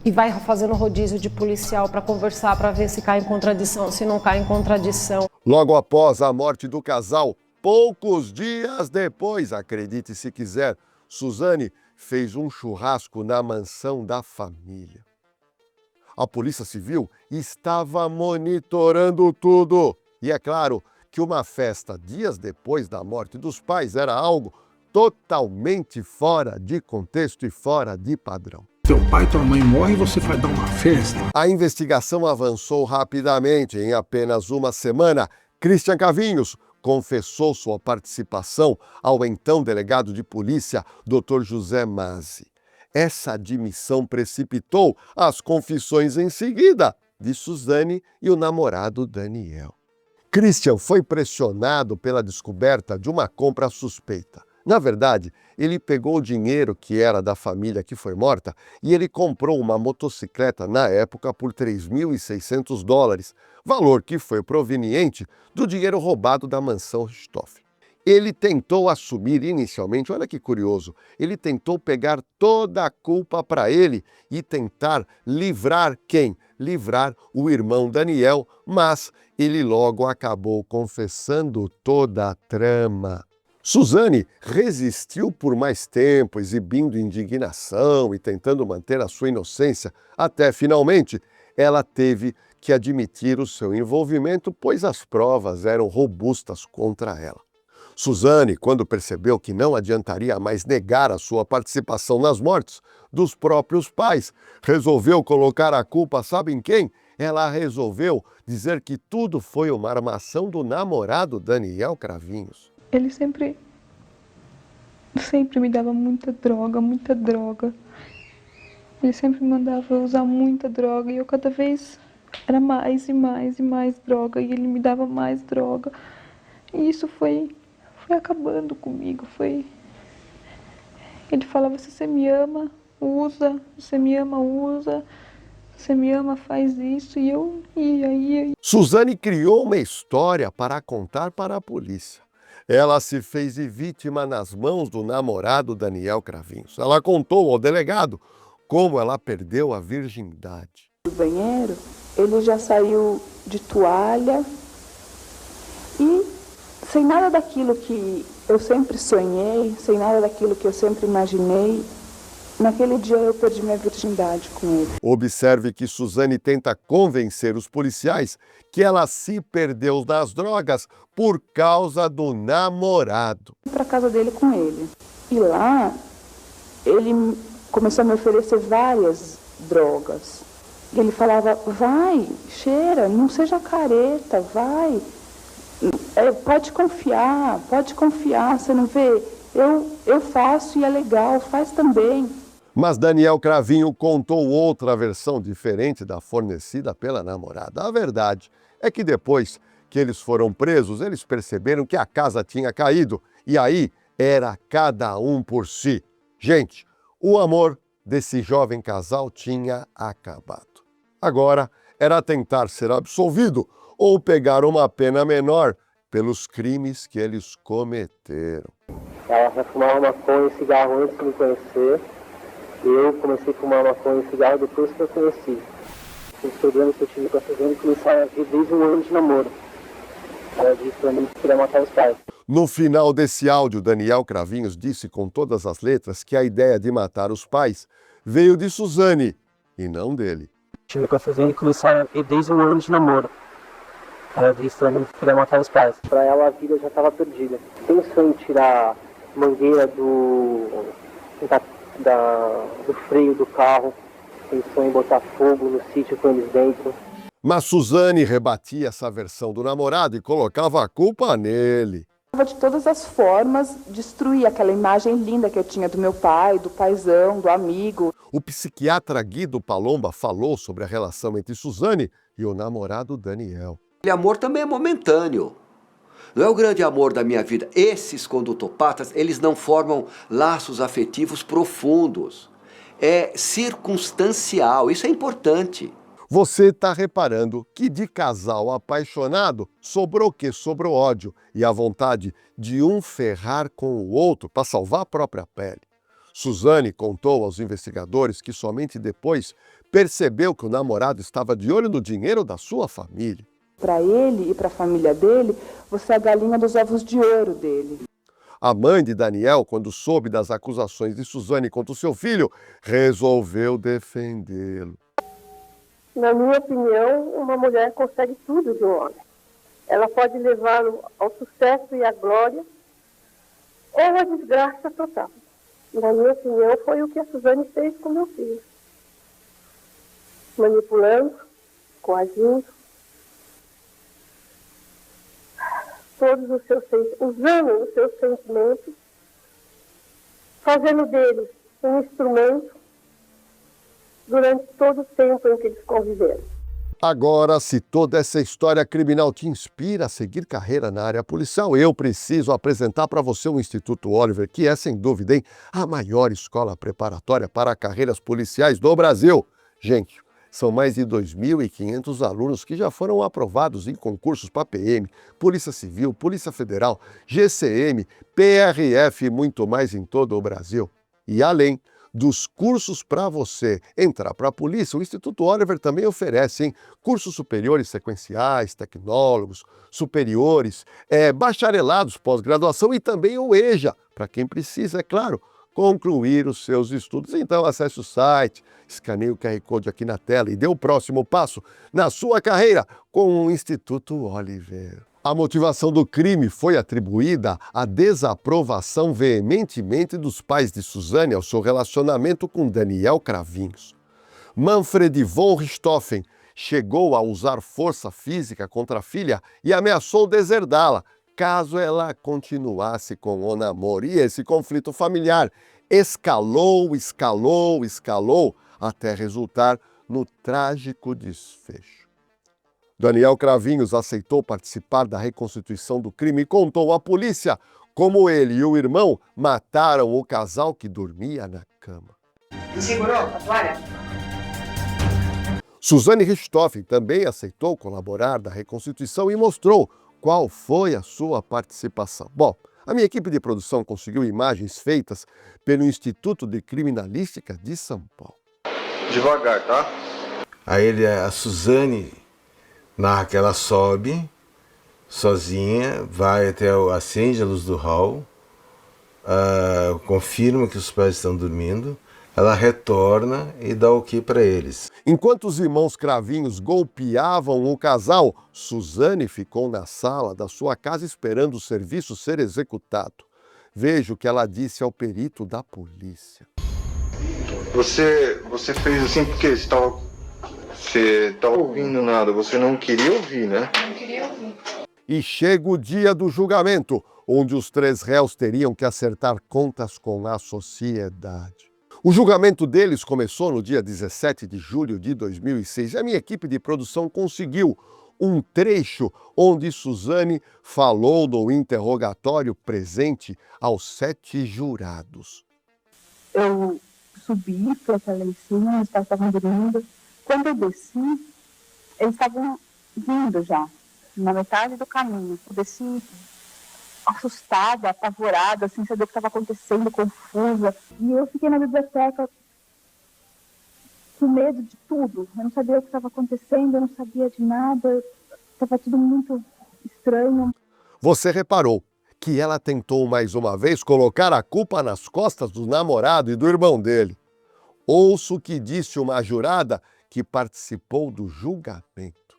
E vai fazendo rodízio de policial para conversar, para ver se cai em contradição, se não cai em contradição. Logo após a morte do casal, poucos dias depois, acredite se quiser, Suzane fez um churrasco na mansão da família. A Polícia Civil estava monitorando tudo. E é claro que uma festa dias depois da morte dos pais era algo totalmente fora de contexto e fora de padrão. Teu pai e tua mãe morrem e você vai dar uma festa? A investigação avançou rapidamente. Em apenas uma semana, Christian Cavinhos confessou sua participação ao então delegado de polícia, Dr. José Mazzi. Essa admissão precipitou as confissões em seguida de Suzane e o namorado Daniel. Christian foi pressionado pela descoberta de uma compra suspeita. Na verdade, ele pegou o dinheiro que era da família que foi morta e ele comprou uma motocicleta na época por $3.600, valor que foi proveniente do dinheiro roubado da mansão Richthofen. Ele tentou assumir inicialmente, olha que curioso, ele tentou pegar toda a culpa para ele e tentar livrar quem? Livrar o irmão Daniel, mas ele logo acabou confessando toda a trama. Suzane resistiu por mais tempo, exibindo indignação e tentando manter a sua inocência, até finalmente ela teve que admitir o seu envolvimento, pois as provas eram robustas contra ela. Suzane, quando percebeu que não adiantaria mais negar a sua participação nas mortes dos próprios pais, resolveu colocar a culpa, sabe em quem? Ela resolveu dizer que tudo foi uma armação do namorado Daniel Cravinhos. Ele sempre me dava muita droga. Ele sempre mandava eu usar muita droga e eu cada vez era mais e mais e mais droga e ele me dava mais droga. E isso foi acabando comigo, Ele falava, se você me ama, usa, se você me ama, usa, se você me ama, faz isso, e eu ia. Suzane criou uma história para contar para a polícia. Ela se fez de vítima nas mãos do namorado Daniel Cravinhos. Ela contou ao delegado como ela perdeu a virgindade. Do banheiro, ele já saiu de toalha e sem nada daquilo que eu sempre sonhei, sem nada daquilo que eu sempre imaginei, naquele dia eu perdi minha virgindade com ele. Observe que Suzane tenta convencer os policiais que ela se perdeu das drogas por causa do namorado. Fui para casa dele com ele. E lá, ele começou a me oferecer várias drogas. E ele falava, vai, cheira, não seja careta, vai. Pode confiar, você não vê? Eu faço e é legal, faz também. Mas Daniel Cravinho contou outra versão diferente da fornecida pela namorada. A verdade é que depois que eles foram presos, eles perceberam que a casa tinha caído. E aí era cada um por si. Gente, o amor desse jovem casal tinha acabado. Agora era tentar ser absolvido ou pegar uma pena menor pelos crimes que eles cometeram. Ela já fumava maconha e cigarro antes de me conhecer. Eu comecei a fumar maconha e cigarro depois que eu conheci. Os problemas que eu tive com a Suzane começaram a vir desde um ano de namoro. Ela disse pra mim que queria matar os pais. No final desse áudio, Daniel Cravinhos disse com todas as letras que a ideia de matar os pais veio de Suzane e não dele. Tive com a Suzane começaram a vir desde um ano de namoro. Ela disse pra mim que queria matar os pais. Pra ela a vida já estava perdida. Pensou em tirar a mangueira do freio do carro. Pensou em botar fogo no sítio com eles dentro. Mas Suzane rebatia essa versão do namorado e colocava a culpa nele. De todas as formas, destruir aquela imagem linda que eu tinha do meu pai, do paizão, do amigo. O psiquiatra Guido Palomba falou sobre a relação entre Suzane e o namorado Daniel. O amor também é momentâneo. Não é o grande amor da minha vida. Esses condutopatas, eles não formam laços afetivos profundos. É circunstancial, isso é importante. Você está reparando que de casal apaixonado sobrou o quê? Sobrou ódio e a vontade de um ferrar com o outro para salvar a própria pele. Suzane contou aos investigadores que somente depois percebeu que o namorado estava de olho no dinheiro da sua família. Para ele e para a família dele, você é a galinha dos ovos de ouro dele. A mãe de Daniel, quando soube das acusações de Suzane contra o seu filho, resolveu defendê-lo. Na minha opinião, uma mulher consegue tudo de um homem. Ela pode levá-lo ao sucesso e à glória ou à desgraça total. Na minha opinião, foi o que a Suzane fez com meu filho. Manipulando, coagindo, usando os seus sentimentos, fazendo dele um instrumento durante todo o tempo em que eles conviveram. Agora, se toda essa história criminal te inspira a seguir carreira na área policial, eu preciso apresentar para você o Instituto Oliver, que é, sem dúvida, a maior escola preparatória para carreiras policiais do Brasil. Gente, são mais de 2.500 alunos que já foram aprovados em concursos para PM, Polícia Civil, Polícia Federal, GCM, PRF e muito mais em todo o Brasil. E além dos cursos para você entrar para a polícia, o Instituto Oliver também oferece cursos superiores sequenciais, tecnólogos, superiores, bacharelados, pós-graduação e também o EJA, para quem precisa, é claro, concluir os seus estudos. Então acesse o site, escaneie o QR Code aqui na tela e dê o próximo passo na sua carreira com o Instituto Oliver. A motivação do crime foi atribuída à desaprovação veementemente dos pais de Suzane ao seu relacionamento com Daniel Cravinhos. Manfred von Richthofen chegou a usar força física contra a filha e ameaçou deserdá-la, caso ela continuasse com o namoro. E esse conflito familiar escalou, até resultar no trágico desfecho. Daniel Cravinhos aceitou participar da reconstituição do crime e contou à polícia como ele e o irmão mataram o casal que dormia na cama. Segurou a toalha? Suzane Richthofen também aceitou colaborar da reconstituição e mostrou qual foi a sua participação. Bom, a minha equipe de produção conseguiu imagens feitas pelo Instituto de Criminalística de São Paulo. Devagar, tá? Aí a Suzane narra que ela sobe sozinha, vai até acende a luz do hall, confirma que os pais estão dormindo, ela retorna e dá o ok para eles. Enquanto os irmãos Cravinhos golpeavam o casal, Suzane ficou na sala da sua casa esperando o serviço ser executado. Veja o que ela disse ao perito da polícia. Você fez assim porque você estava ouvindo nada, você não queria ouvir, né? Não queria ouvir. E chega o dia do julgamento, onde os 3 réus teriam que acertar contas com a sociedade. O julgamento deles começou no dia 17 de julho de 2006. A minha equipe de produção conseguiu um trecho onde Suzane falou no interrogatório presente aos 7 jurados. Eu subi para lá em cima, eles estavam dormindo. Quando eu desci, eles estavam vindo já, na metade do caminho. Eu desci assustada, apavorada, sem saber o que estava acontecendo, confusa. E eu fiquei na biblioteca com medo de tudo. Eu não sabia o que estava acontecendo, eu não sabia de nada. Estava tudo muito estranho. Você reparou que ela tentou mais uma vez colocar a culpa nas costas do namorado e do irmão dele. Ouça o que disse uma jurada que participou do julgamento.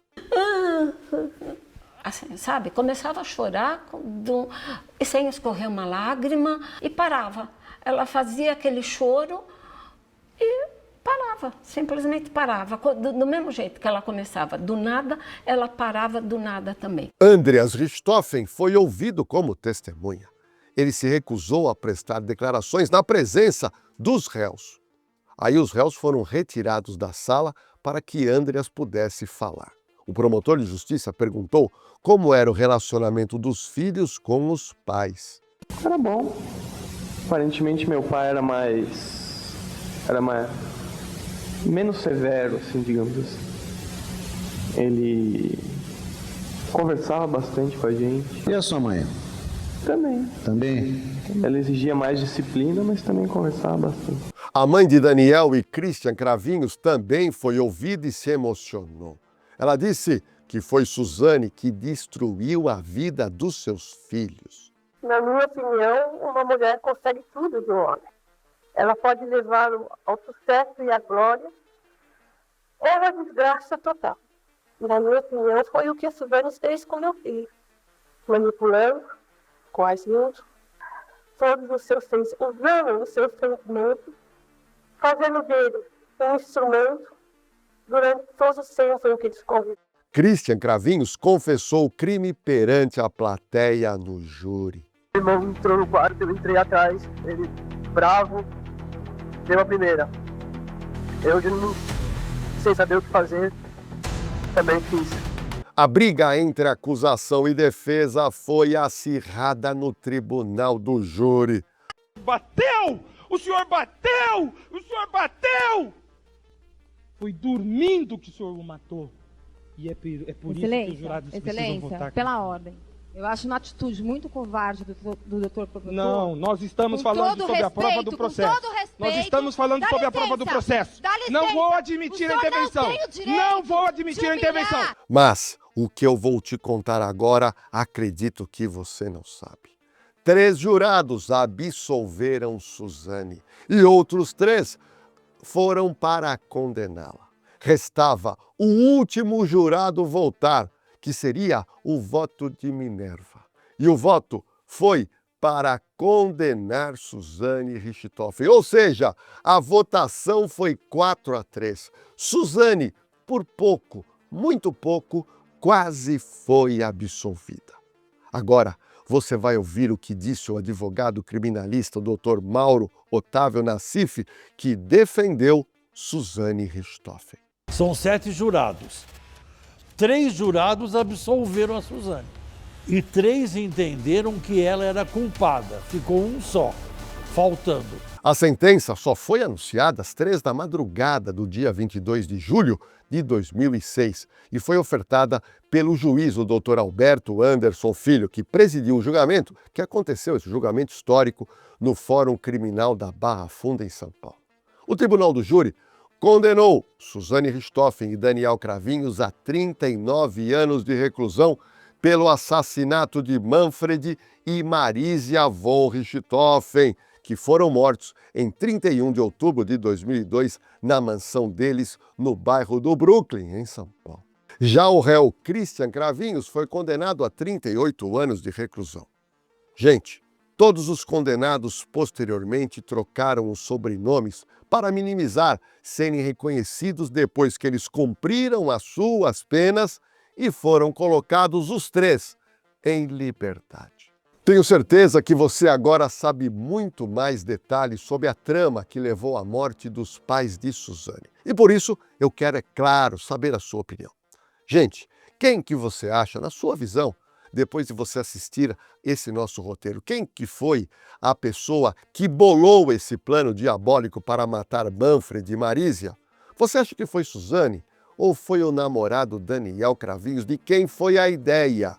Assim, sabe, começava a chorar sem escorrer uma lágrima e parava. Ela fazia aquele choro e parava, simplesmente parava. Do mesmo jeito que ela começava do nada, ela parava do nada também. Andreas Richthofen foi ouvido como testemunha. Ele se recusou a prestar declarações na presença dos réus. Aí os réus foram retirados da sala para que Andreas pudesse falar. O promotor de justiça perguntou como era o relacionamento dos filhos com os pais. Era bom. Aparentemente meu pai era menos severo, assim, digamos assim. Ele conversava bastante com a gente. E a sua mãe? Também. Também? Ela exigia mais disciplina, mas também conversava bastante. A mãe de Daniel e Christian Cravinhos também foi ouvida e se emocionou. Ela disse que foi Suzane que destruiu a vida dos seus filhos. Na minha opinião, uma mulher consegue tudo de um homem. Ela pode levá-lo ao sucesso e à glória, ou à desgraça total. Na minha opinião, foi o que a Suzane fez com meu filho. Manipulando, coagindo, todos os seus sentimentos, usando os seus sentimentos, fazendo dele um instrumento durante todo o tempo em que eles conviveram. Christian Cravinhos confessou o crime perante a plateia no júri. Meu irmão entrou no quarto, eu entrei atrás, ele bravo, deu a primeira. Eu já não sei saber o que fazer, também fiz. A briga entre acusação e defesa foi acirrada no tribunal do júri. Bateu! O senhor bateu! O senhor bateu! Foi dormindo que o senhor o matou. E é por isso que os jurados precisam votar. Pela ordem. Eu acho uma atitude muito covarde do doutor promotor. Não, nós estamos falando sobre a prova do processo. Nós estamos falando sobre a prova do processo. Não vou admitir a intervenção. Não vou admitir a intervenção. Mas o que eu vou te contar agora, acredito que você não sabe. 3 jurados absolveram Suzane e outros 3 foram para condená-la. Restava o último jurado votar, que seria o voto de Minerva. E o voto foi para condenar Suzane Richthofen. Ou seja, a votação foi 4-3. Suzane, por pouco, muito pouco, quase foi absolvida. Agora, você vai ouvir o que disse o advogado criminalista Dr. Mauro Otávio Nassif, que defendeu Suzane Richthofen. São 7 jurados. 3 jurados absolveram a Suzane. E 3 entenderam que ela era culpada. Ficou um só, faltando. A sentença só foi anunciada às 3 da madrugada do dia 22 de julho de 2006 e foi ofertada pelo juiz, o Dr. Alberto Anderson Filho, que presidiu o julgamento, que aconteceu, esse julgamento histórico, no Fórum Criminal da Barra Funda, em São Paulo. O Tribunal do Júri condenou Suzane Richthofen e Daniel Cravinhos a 39 anos de reclusão pelo assassinato de Manfred e Marisia von Richthofen, que foram mortos em 31 de outubro de 2002 na mansão deles no bairro do Brooklyn, em São Paulo. Já o réu Christian Cravinhos foi condenado a 38 anos de reclusão. Gente, todos os condenados posteriormente trocaram os sobrenomes para minimizar serem reconhecidos depois que eles cumpriram as suas penas e foram colocados os 3 em liberdade. Tenho certeza que você agora sabe muito mais detalhes sobre a trama que levou à morte dos pais de Suzane. E por isso eu quero, é claro, saber a sua opinião. Gente, quem que você acha, na sua visão, depois de você assistir esse nosso roteiro, quem que foi a pessoa que bolou esse plano diabólico para matar Manfred e Marisia? Você acha que foi Suzane ou foi o namorado Daniel Cravinhos? De quem foi a ideia?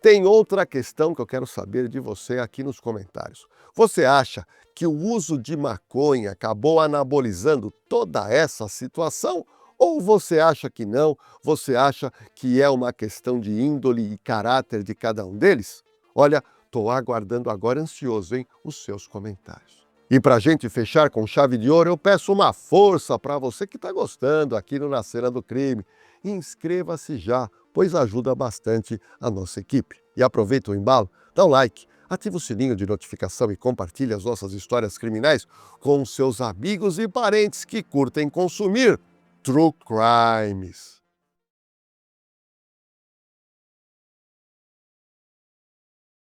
Tem outra questão que eu quero saber de você aqui nos comentários. Você acha que o uso de maconha acabou anabolizando toda essa situação? Ou você acha que não? Você acha que é uma questão de índole e caráter de cada um deles? Olha, estou aguardando agora ansioso, hein, os seus comentários. E para a gente fechar com chave de ouro, eu peço uma força para você que está gostando aqui no Na Cena do Crime. Inscreva-se já, pois ajuda bastante a nossa equipe. E aproveita o embalo, dá um like, ativa o sininho de notificação e compartilhe as nossas histórias criminais com seus amigos e parentes que curtem consumir True Crimes.